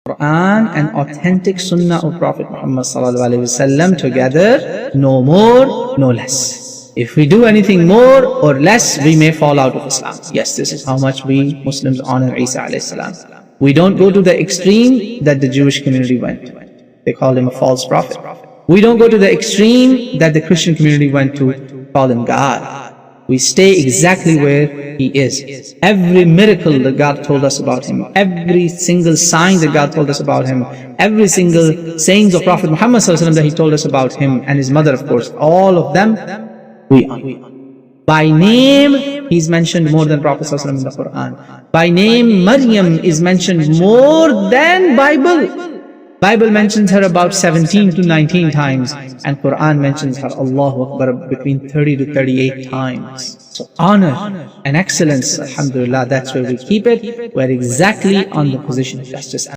Quran and authentic Sunnah of Prophet Muhammad ﷺ together, no more, no less. If we do anything more or less, we may fall out of Islam. Yes, this is how much we Muslims honor Eesa Alehesalam. We don't go to the extreme that the Jewish community went. They called him a false prophet. We don't go to the extreme that the Christian community went to call him God. We stay exactly where he is. Every miracle that God told us about him, every single sign that God told us about him, every single sayings of Prophet Muhammad ﷺ that he told us about him and his mother, of course, all of them we honor. By name, he's mentioned more than Prophet ﷺ in the Quran. By name, Maryam is mentioned more than Bible. Bible mentions her about 17 to 19 times, and Quran mentions her, Allahu Akbar, between 30 to 38 times. So honor and excellence, alhamdulillah, that's where we keep it. We're exactly on the position of justice.